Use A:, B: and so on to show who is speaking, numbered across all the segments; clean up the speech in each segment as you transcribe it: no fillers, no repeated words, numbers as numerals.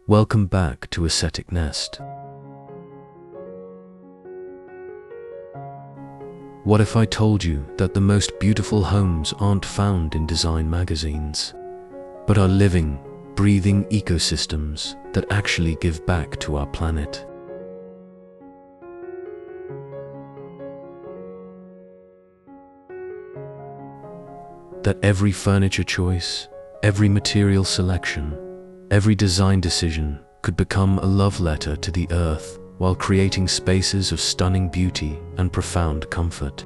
A: Welcome back to Aesthetic Nest. What if I told you that the most beautiful homes aren't found in design magazines, but are living, breathing ecosystems that actually give back to our planet? That every furniture choice, every material selection, every design decision could become a love letter to the earth while creating spaces of stunning beauty and profound comfort.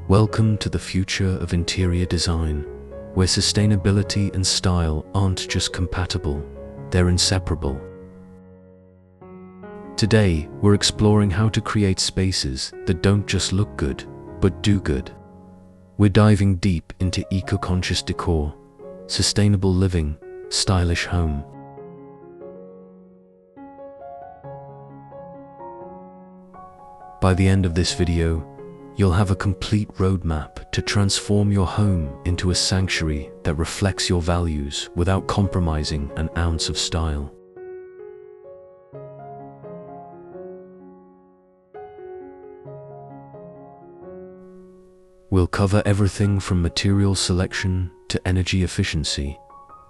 A: Welcome to the future of interior design, where sustainability and style aren't just compatible, they're inseparable. Today, we're exploring how to create spaces that don't just look good, but do good. We're diving deep into eco-conscious decor, sustainable living, stylish home. By the end of this video, you'll have a complete roadmap to transform your home into a sanctuary that reflects your values without compromising an ounce of style. We'll cover everything from material selection to energy efficiency,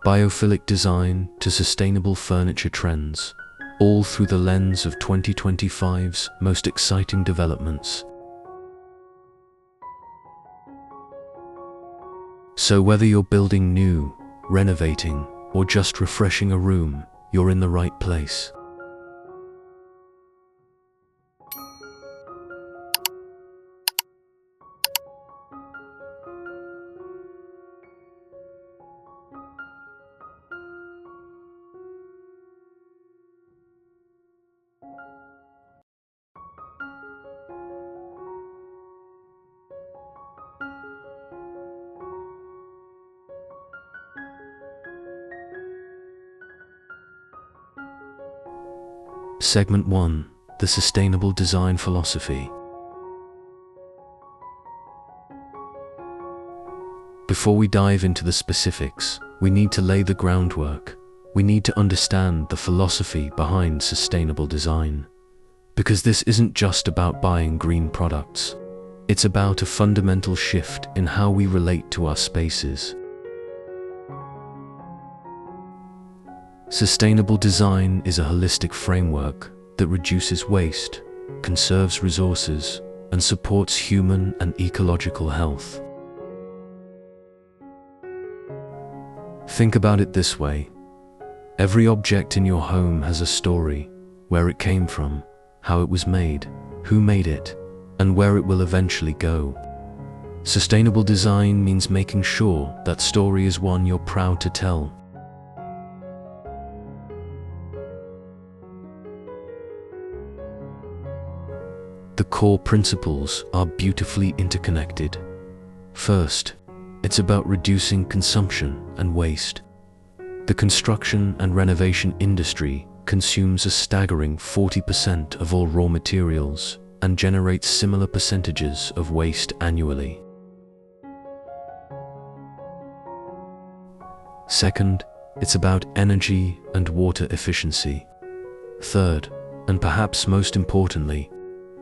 A: biophilic design to sustainable furniture trends, all through the lens of 2025's most exciting developments. So whether you're building new, renovating, or just refreshing a room, you're in the right place. Segment 1. The Sustainable Design Philosophy. Before we dive into the specifics, we need to lay the groundwork. We need to understand the philosophy behind sustainable design. Because this isn't just about buying green products. It's about a fundamental shift in how we relate to our spaces. Sustainable design is a holistic framework that reduces waste, conserves resources, and supports human and ecological health. Think about it this way. Every object in your home has a story, where it came from, how it was made, who made it, and where it will eventually go. Sustainable design means making sure that story is one you're proud to tell. The core principles are beautifully interconnected. First, it's about reducing consumption and waste. The construction and renovation industry consumes a staggering 40% of all raw materials and generates similar percentages of waste annually. Second, it's about energy and water efficiency. Third, and perhaps most importantly,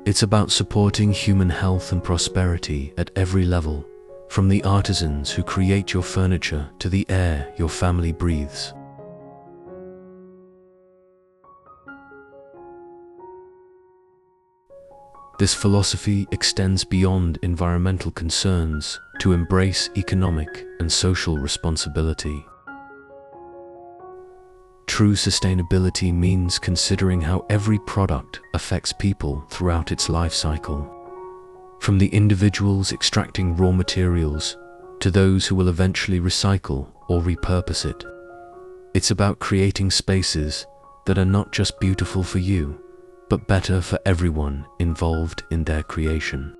A: it's about supporting human health and prosperity at every level, from the artisans who create your furniture to the air your family breathes. This philosophy extends beyond environmental concerns to embrace economic and social responsibility. True sustainability means considering how every product affects people throughout its life cycle, from the individuals extracting raw materials to those who will eventually recycle or repurpose it. It's about creating spaces that are not just beautiful for you, but better for everyone involved in their creation.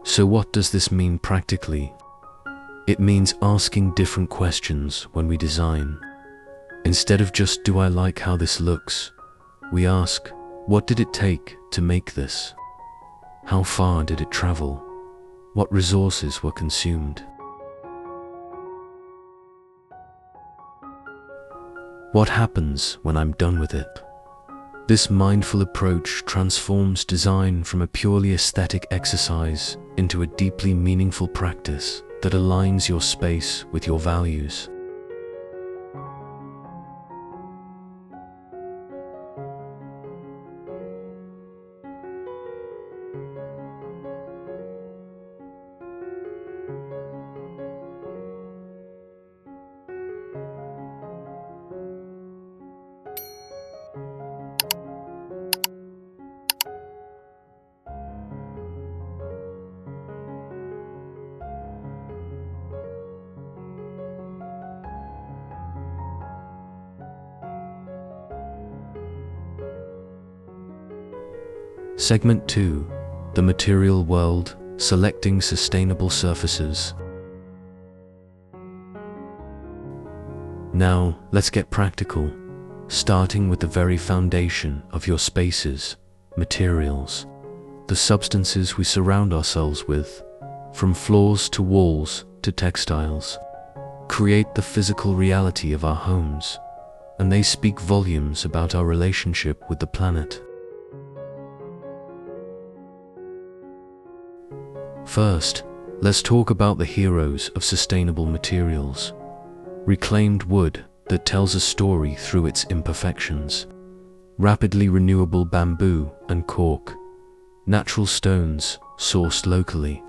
A: So what does this mean practically? It means asking different questions when we design. Instead of just, do I like how this looks? We ask, what did it take to make this? How far did it travel? What resources were consumed? What happens when I'm done with it? This mindful approach transforms design from a purely aesthetic exercise into a deeply meaningful practice that aligns your space with your values. Segment 2. The Material World, Selecting Sustainable Surfaces. Now, let's get practical, starting with the very foundation of your spaces, materials, the substances we surround ourselves with, from floors to walls to textiles, create the physical reality of our homes, and they speak volumes about our relationship with the planet. First, let's talk about the heroes of sustainable materials. Reclaimed wood that tells a story through its imperfections. Rapidly renewable bamboo and cork. Natural stones sourced locally.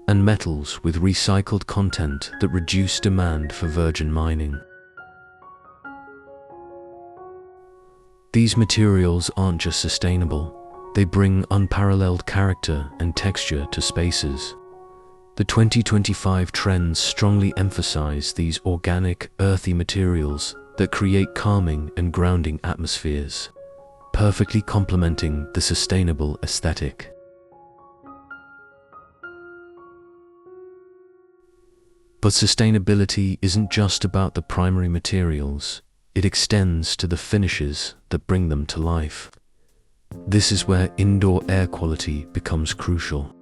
A: And metals with recycled content that reduce demand for virgin mining. These materials aren't just sustainable. They bring unparalleled character and texture to spaces. The 2025 trends strongly emphasize these organic, earthy materials that create calming and grounding atmospheres, perfectly complementing the sustainable aesthetic. But sustainability isn't just about the primary materials. It extends to the finishes that bring them to life. This is where indoor air quality becomes crucial.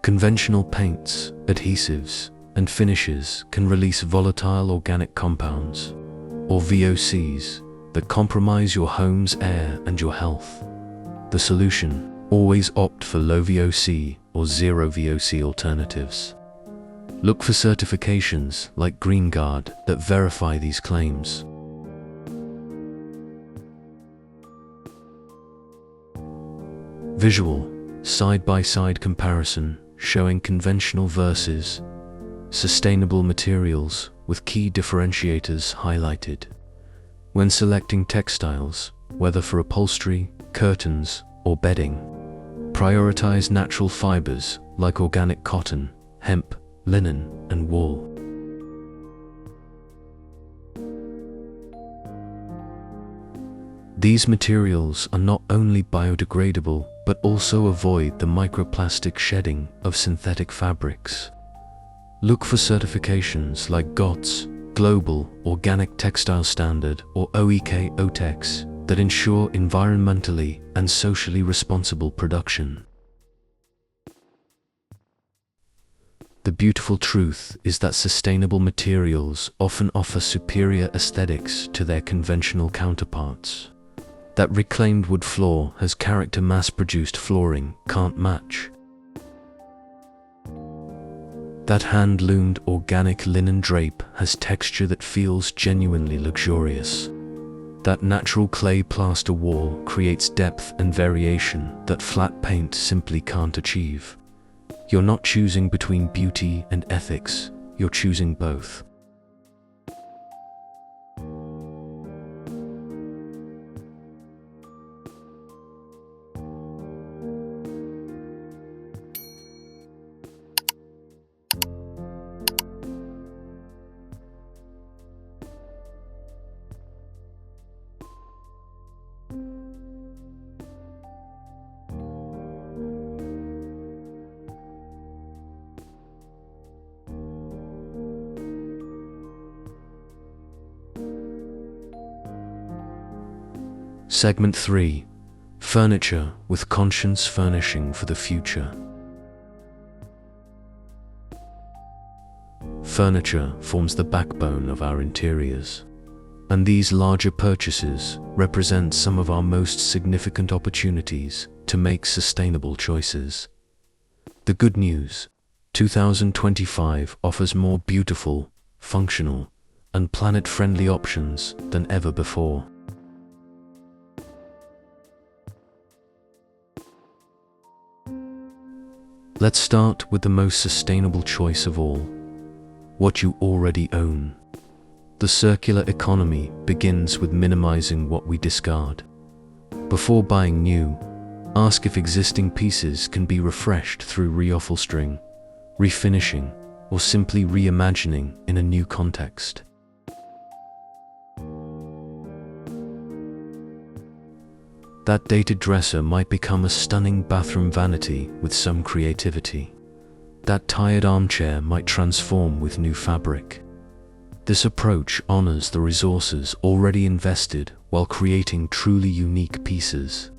A: Conventional paints, adhesives, and finishes can release volatile organic compounds, or VOCs, that compromise your home's air and your health. The solution: always opt for low VOC or zero VOC alternatives. Look for certifications like Green Guard that verify these claims. Visual, side-by-side comparison showing conventional versus sustainable materials with key differentiators highlighted. When selecting textiles, whether for upholstery, curtains, or bedding, prioritize natural fibers like organic cotton, hemp, linen, and wool. These materials are not only biodegradable, but also avoid the microplastic shedding of synthetic fabrics. Look for certifications like GOTS, Global Organic Textile Standard, or OEK-OTEX that ensure environmentally and socially responsible production. The beautiful truth is that sustainable materials often offer superior aesthetics to their conventional counterparts. That reclaimed wood floor has character mass-produced flooring can't match. That hand-loomed organic linen drape has texture that feels genuinely luxurious. That natural clay plaster wall creates depth and variation that flat paint simply can't achieve. You're not choosing between beauty and ethics, you're choosing both. Segment 3. Furniture with conscience furnishing for the future. Furniture forms the backbone of our interiors, and these larger purchases represent some of our most significant opportunities to make sustainable choices. The good news: 2025 offers more beautiful, functional, and planet-friendly options than ever before. Let's start with the most sustainable choice of all: what you already own. The circular economy begins with minimizing what we discard. Before buying new, ask if existing pieces can be refreshed through reupholstering, refinishing, or simply reimagining in a new context. That dated dresser might become a stunning bathroom vanity with some creativity. That tired armchair might transform with new fabric. This approach honors the resources already invested while creating truly unique pieces.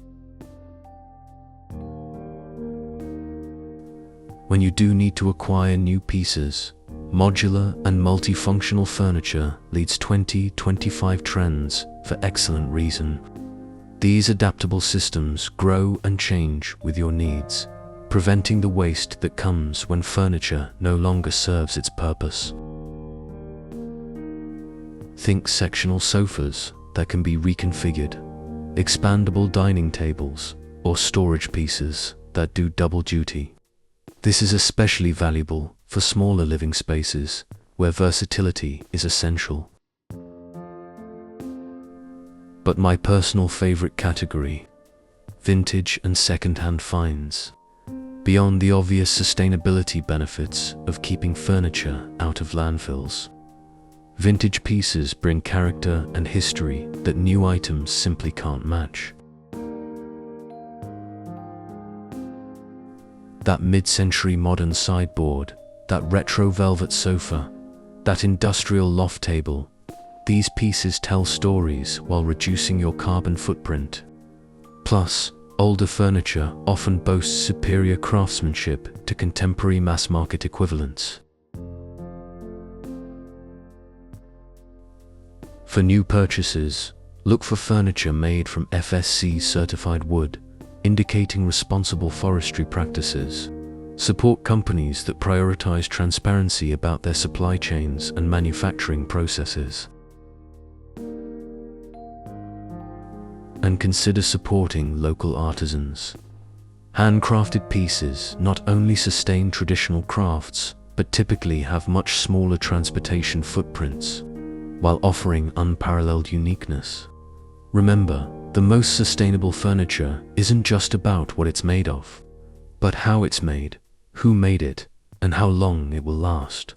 A: When you do need to acquire new pieces, modular and multifunctional furniture leads 2025 trends for excellent reason. These adaptable systems grow and change with your needs, preventing the waste that comes when furniture no longer serves its purpose. Think sectional sofas that can be reconfigured, expandable dining tables, or storage pieces that do double duty. This is especially valuable for smaller living spaces where versatility is essential. But my personal favorite category: vintage and second-hand finds. Beyond the obvious sustainability benefits of keeping furniture out of landfills, vintage pieces bring character and history that new items simply can't match. That mid-century modern sideboard, that retro velvet sofa, that industrial loft table, these pieces tell stories while reducing your carbon footprint. Plus, older furniture often boasts superior craftsmanship to contemporary mass-market equivalents. For new purchases, look for furniture made from FSC-certified wood, indicating responsible forestry practices. Support companies that prioritize transparency about their supply chains and manufacturing processes. And consider supporting local artisans. Handcrafted pieces not only sustain traditional crafts, but typically have much smaller transportation footprints, while offering unparalleled uniqueness. Remember, the most sustainable furniture isn't just about what it's made of, but how it's made, who made it, and how long it will last.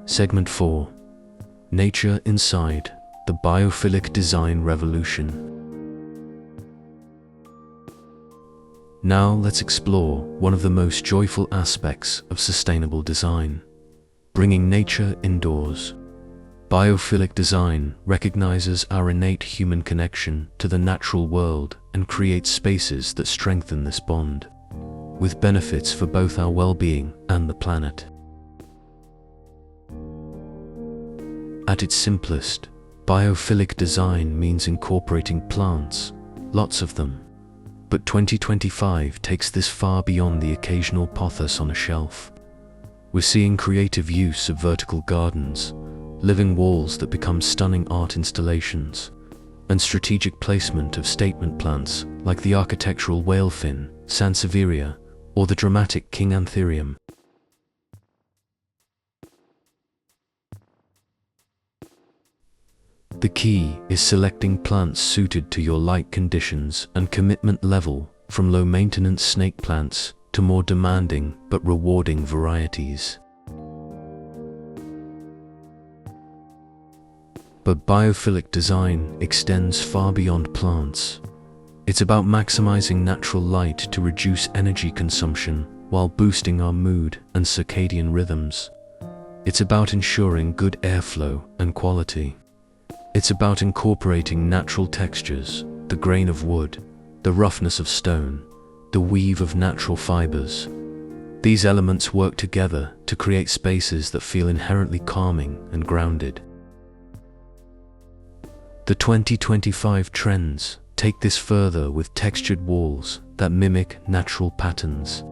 A: Segment 4. Nature Inside: the Biophilic Design Revolution. Now let's explore one of the most joyful aspects of sustainable design: bringing nature indoors. Biophilic design recognizes our innate human connection to the natural world and creates spaces that strengthen this bond, with benefits for both our well-being and the planet. At its simplest, biophilic design means incorporating plants, lots of them. But 2025 takes this far beyond the occasional pothos on a shelf. We're seeing creative use of vertical gardens, living walls that become stunning art installations, and strategic placement of statement plants like the architectural whalefin, Sansevieria, or the dramatic King Anthurium. The key is selecting plants suited to your light conditions and commitment level, from low-maintenance snake plants to more demanding but rewarding varieties. But biophilic design extends far beyond plants. It's about maximizing natural light to reduce energy consumption while boosting our mood and circadian rhythms. It's about ensuring good airflow and quality. It's about incorporating natural textures, the grain of wood, the roughness of stone, the weave of natural fibers. These elements work together to create spaces that feel inherently calming and grounded. The 2025 trends take this further with textured walls that mimic natural patterns,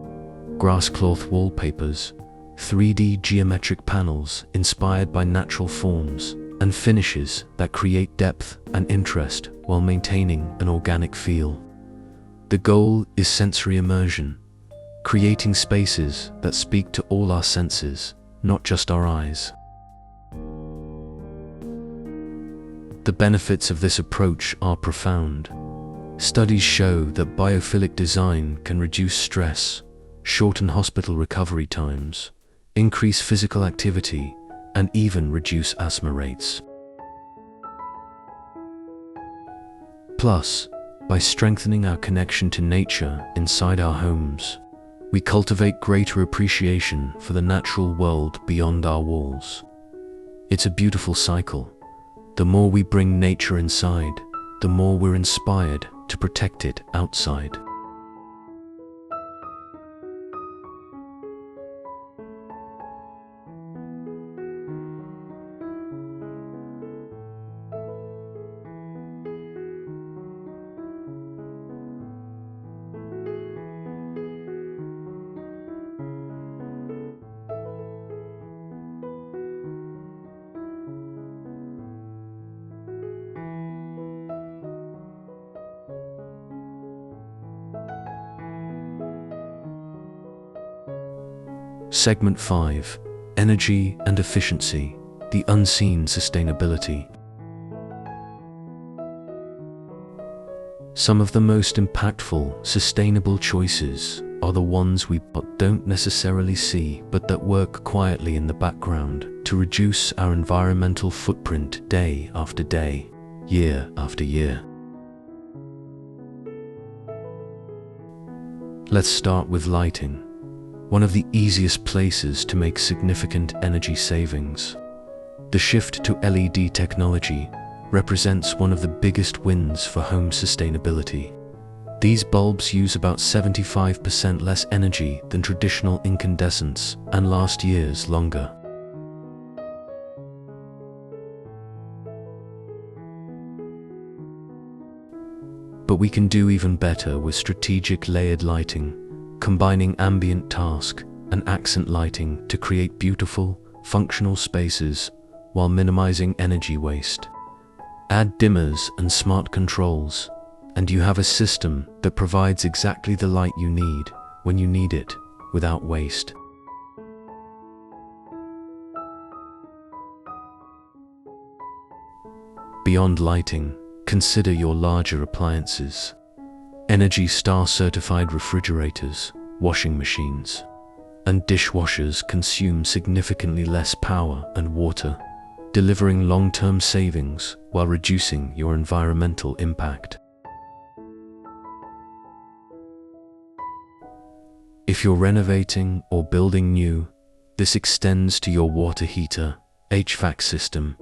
A: grasscloth wallpapers, 3D geometric panels inspired by natural forms, and finishes that create depth and interest while maintaining an organic feel. The goal is sensory immersion, creating spaces that speak to all our senses, not just our eyes. The benefits of this approach are profound. Studies show that biophilic design can reduce stress, shorten hospital recovery times, increase physical activity, and even reduce asthma rates. Plus, by strengthening our connection to nature inside our homes, we cultivate greater appreciation for the natural world beyond our walls. It's a beautiful cycle. The more we bring nature inside, the more we're inspired to protect it outside. Segment 5: Energy and Efficiency, the Unseen Sustainability. Some of the most impactful, sustainable choices are the ones we don't necessarily see, but that work quietly in the background to reduce our environmental footprint day after day, year after year. Let's start with lighting, one of the easiest places to make significant energy savings. The shift to LED technology represents one of the biggest wins for home sustainability. These bulbs use about 75% less energy than traditional incandescents and last years longer. But we can do even better with strategic layered lighting, combining ambient task and accent lighting to create beautiful, functional spaces while minimizing energy waste. Add dimmers and smart controls, and you have a system that provides exactly the light you need when you need it, without waste. Beyond lighting, consider your larger appliances. Energy Star certified refrigerators, washing machines, and dishwashers consume significantly less power and water, delivering long-term savings while reducing your environmental impact. If you're renovating or building new, this extends to your water heater, HVAC system,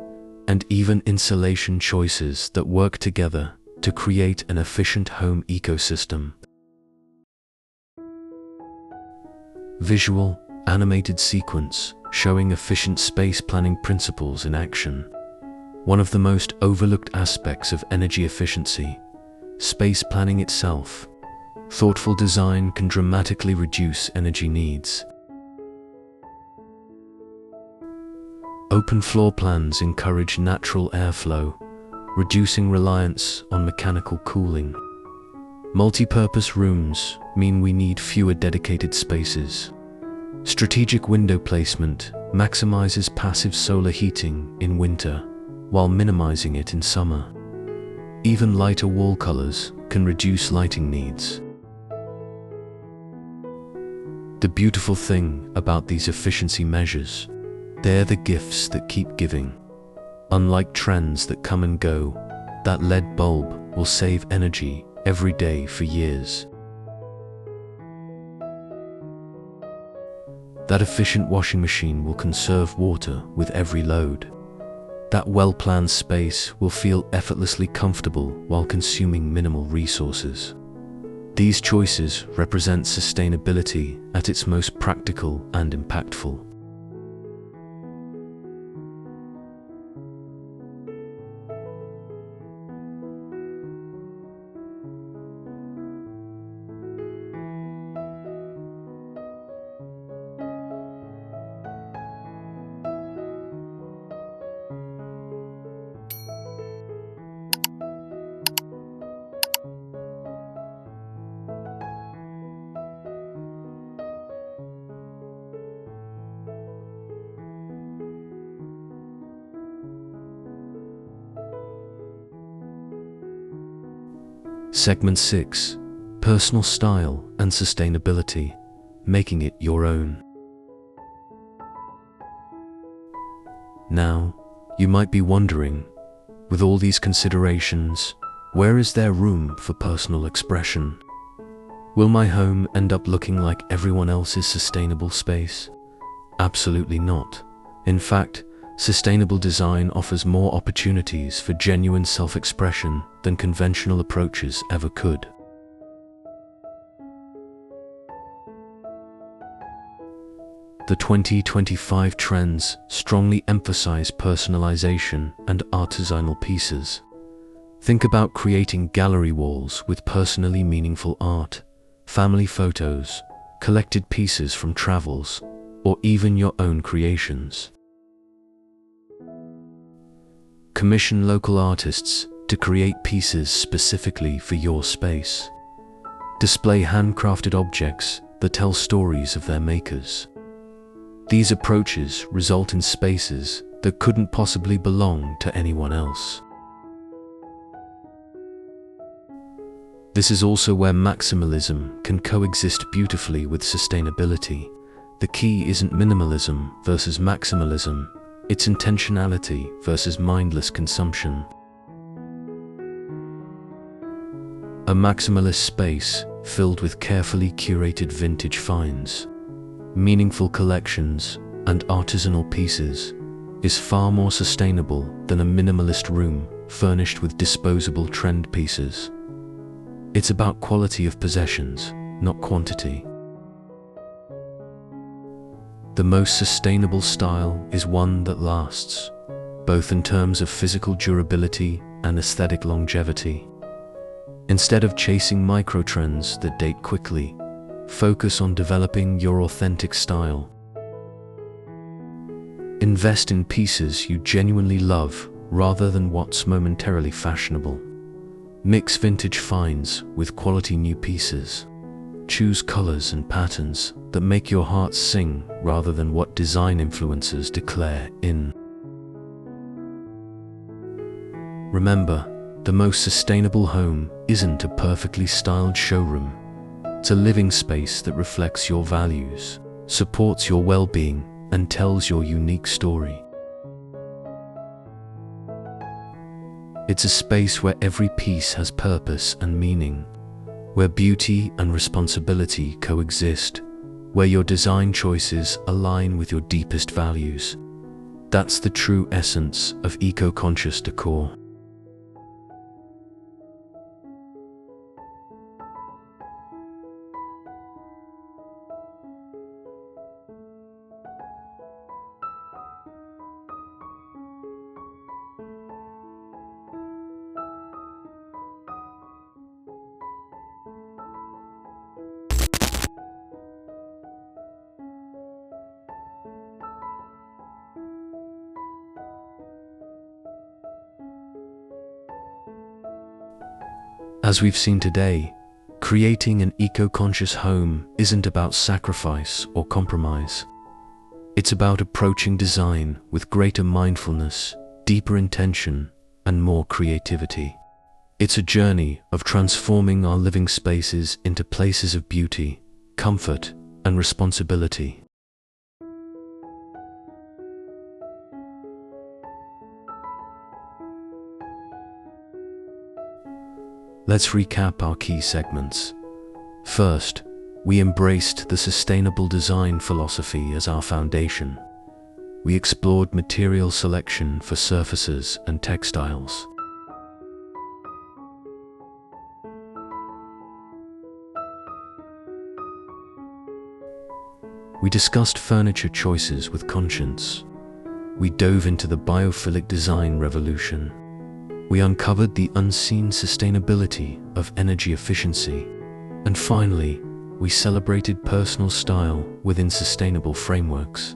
A: and even insulation choices that work together to create an efficient home ecosystem. Visual, animated sequence showing efficient space planning principles in action. One of the most overlooked aspects of energy efficiency, space planning itself. Thoughtful design can dramatically reduce energy needs. Open floor plans encourage natural airflow, reducing reliance on mechanical cooling. Multi-purpose rooms mean we need fewer dedicated spaces. Strategic window placement maximizes passive solar heating in winter, while minimizing it in summer. Even lighter wall colors can reduce lighting needs. The beautiful thing about these efficiency measures, they're the gifts that keep giving. Unlike trends that come and go, that LED bulb will save energy every day for years. That efficient washing machine will conserve water with every load. That well-planned space will feel effortlessly comfortable while consuming minimal resources. These choices represent sustainability at its most practical and impactful. Segment 6. Personal style and sustainability, making it your own. Now, you might be wondering, with all these considerations, where is there room for personal expression? Will my home end up looking like everyone else's sustainable space? Absolutely not. In fact, sustainable design offers more opportunities for genuine self-expression than conventional approaches ever could. The 2025 trends strongly emphasize personalization and artisanal pieces. Think about creating gallery walls with personally meaningful art, family photos, collected pieces from travels, or even your own creations. Commission local artists to create pieces specifically for your space. Display handcrafted objects that tell stories of their makers. These approaches result in spaces that couldn't possibly belong to anyone else. This is also where maximalism can coexist beautifully with sustainability. The key isn't minimalism versus maximalism, it's intentionality versus mindless consumption. A maximalist space filled with carefully curated vintage finds, meaningful collections, and artisanal pieces is far more sustainable than a minimalist room furnished with disposable trend pieces. It's about quality of possessions, not quantity. The most sustainable style is one that lasts, both in terms of physical durability and aesthetic longevity. Instead of chasing microtrends that date quickly, focus on developing your authentic style. Invest in pieces you genuinely love rather than what's momentarily fashionable. Mix vintage finds with quality new pieces. Choose colors and patterns that make your heart sing rather than what design influencers declare in. Remember, the most sustainable home isn't a perfectly styled showroom. It's a living space that reflects your values, supports your well-being, and tells your unique story. It's a space where every piece has purpose and meaning, where beauty and responsibility coexist, where your design choices align with your deepest values. That's the true essence of eco-conscious decor. As we've seen today, creating an eco-conscious home isn't about sacrifice or compromise. It's about approaching design with greater mindfulness, deeper intention, and more creativity. It's a journey of transforming our living spaces into places of beauty, comfort, and responsibility. Let's recap our key segments. First, we embraced the sustainable design philosophy as our foundation. We explored material selection for surfaces and textiles. We discussed furniture choices with conscience. We dove into the biophilic design revolution. We uncovered the unseen sustainability of energy efficiency. And finally, we celebrated personal style within sustainable frameworks.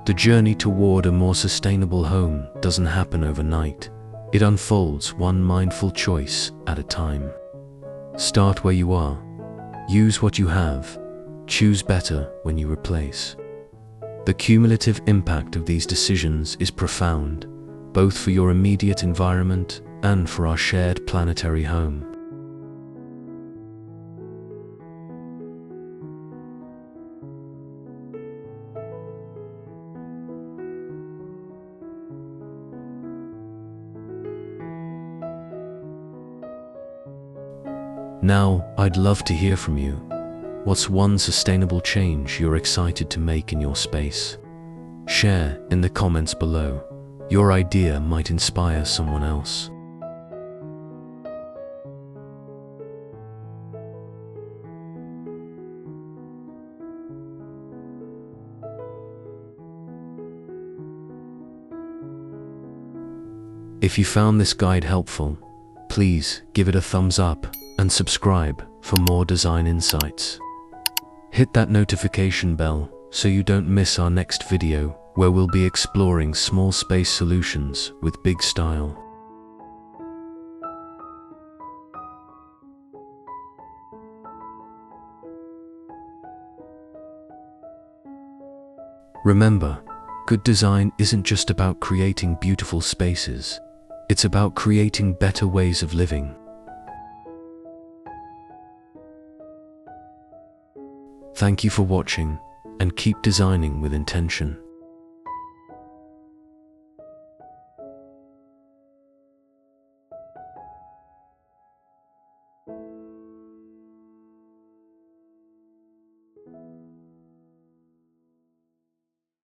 A: The journey toward a more sustainable home doesn't happen overnight. It unfolds one mindful choice at a time. Start where you are. Use what you have. Choose better when you replace. The cumulative impact of these decisions is profound, both for your immediate environment and for our shared planetary home. Now, I'd love to hear from you. What's one sustainable change you're excited to make in your space? Share in the comments below. Your idea might inspire someone else. If you found this guide helpful, please give it a thumbs up and subscribe for more design insights. Hit that notification bell so you don't miss our next video, where we'll be exploring small space solutions with big style. Remember, good design isn't just about creating beautiful spaces. It's about creating better ways of living. Thank you for watching, and keep designing with intention.